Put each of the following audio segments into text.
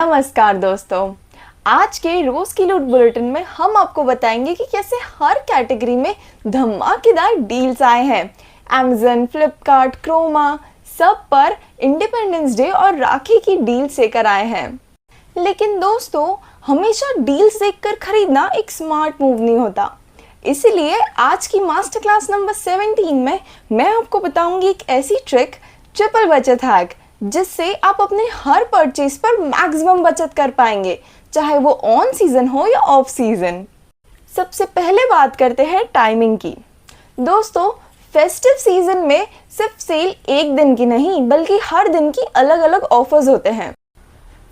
नमस्कार दोस्तों। आज के रोज की लूट बुलेटिन में हम आपको बताएंगे कि कैसे हर कैटेगरी में धमाकेदार डील्स आए हैं। Amazon, फ्लिपकार्ट, क्रोमा सब पर इंडिपेंडेंस डे और राखी की डील्स लेकर आए हैं। लेकिन दोस्तों, हमेशा डील्स देखकर खरीदना एक स्मार्ट मूव नहीं होता। इसीलिए आज की मास्टर क्लास नंबर 17 में मैं आपको बताऊंगी एक ऐसी ट्रिक, ट्रिपल बचत हैक, जिससे आप अपने हर परचेज पर मैक्सिमम बचत कर पाएंगे, चाहे वो ऑन सीजन हो या ऑफ सीजन। सबसे पहले बात करते हैं टाइमिंग की। दोस्तों, फेस्टिव सीजन में सिर्फ सेल एक दिन की नहीं बल्कि हर दिन की अलग अलग ऑफर्स होते हैं।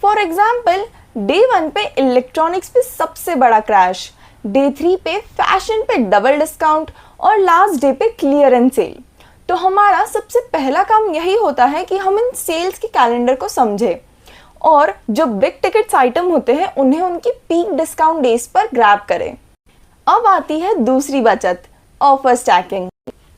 फॉर एग्जाम्पल, डे 1 पे इलेक्ट्रॉनिक्स पे सबसे बड़ा क्रैश, डे 3 पे फैशन पे डबल डिस्काउंट और लास्ट डे पे क्लियरेंस सेल। तो हमारा सबसे पहला काम यही होता है कि हम इन सेल्स के कैलेंडर को समझें और जो बिग टिकट्स आइटम होते हैं उन्हें उनकी पीक डिस्काउंट डेज पर ग्रैब करें। अब आती है दूसरी बचत, ऑफर स्टैकिंग।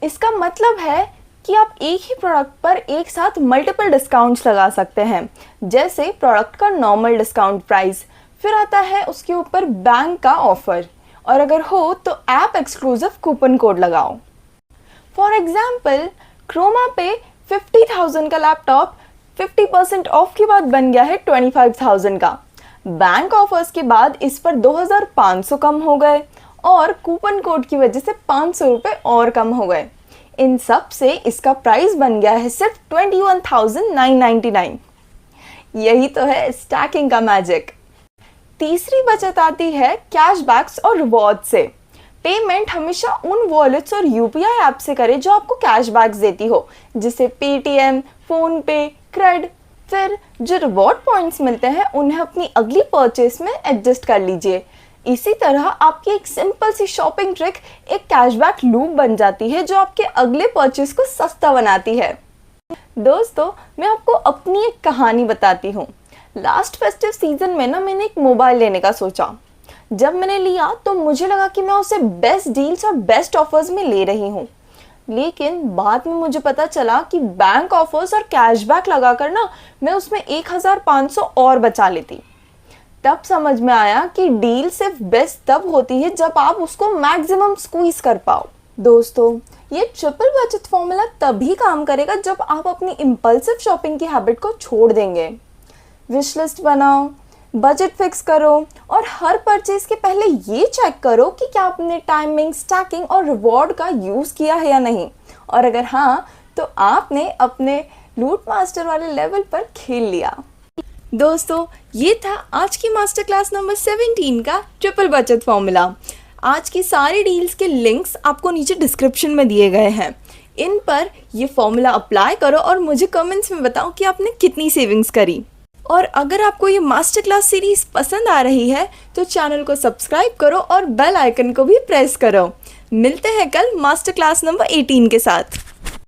इसका मतलब है कि आप एक ही प्रोडक्ट पर एक साथ मल्टीपल डिस्काउंट्स लगा सकते हैं, जैसे प्रोडक्ट का नॉर्मल डिस्काउंट प्राइस, फिर आता है उसके ऊपर बैंक का ऑफर, और अगर हो तो ऐप एक्सक्लूसिव कूपन कोड लगाओ। फॉर एग्जाम्पल, क्रोमा पे 50,000 का लैपटॉप 50% ऑफ के बाद बन गया है 25,000 का। बैंक ऑफर्स के बाद इस पर 2,500 कम हो गए और कूपन कोड की वजह से 500 रुपये और कम हो गए। इन सब से इसका प्राइस बन गया है सिर्फ 21,999। यही तो है स्टैकिंग का मैजिक। तीसरी बचत आती है कैशबैक्स और रिवॉर्ड से। पेमेंट हमेशा उन वॉलेट्स और यूपीआई ऐप से करें जो आपको कैशबैक्स देती हो, जैसे पेटीएम, फोन पे, क्रेड। फिर जो रिवॉर्ड पॉइंट्स मिलते हैं उन्हें अपनी अगली परचेस में एडजस्ट कर लीजिए। इसी तरह आपकी एक सिंपल सी शॉपिंग ट्रिक एक कैशबैक लूप बन जाती है जो आपके अगले परचेस को सस्ता बनाती है। दोस्तों, मैं आपको अपनी एक कहानी बताती हूँ। लास्ट फेस्टिव सीजन में मैंने एक मोबाइल लेने का सोचा। जब मैंने लिया तो मुझे लगा कि मैं उसे बेस्ट डील्स और बेस्ट ऑफर्स में ले रही हूँ, लेकिन बाद में मुझे पता चला कि बैंक ऑफर्स और कैशबैक लगाकर मैं उसमें 1,500 और बचा लेती। तब समझ में आया कि डील सिर्फ बेस्ट तब होती है जब आप उसको मैक्सिमम स्क्वीज कर पाओ। दोस्तों, ये ट्रिपल बचत फॉर्मूला तभी काम करेगा जब आप अपनी इम्पल्सिव शॉपिंग की हैबिट को छोड़ देंगे। विश लिस्ट बनाओ, बजट फिक्स करो और हर परचेज के पहले ये चेक करो कि क्या आपने टाइमिंग, स्टैकिंग और रिवॉर्ड का यूज़ किया है या नहीं, और अगर हाँ तो आपने अपने लूट मास्टर वाले लेवल पर खेल लिया। दोस्तों, ये था आज की मास्टर क्लास नंबर 17 का ट्रिपल बचत फॉर्मूला। आज की सारी डील्स के लिंक्स आपको नीचे डिस्क्रिप्शन में दिए गए हैं। इन पर ये फॉर्मूला अप्लाई करो और मुझे कमेंट्स में बताओ कि आपने कितनी सेविंग्स करी। और अगर आपको ये मास्टर क्लास सीरीज पसंद आ रही है तो चैनल को सब्सक्राइब करो और बेल आइकन को भी प्रेस करो। मिलते हैं कल मास्टर क्लास नंबर 18 के साथ।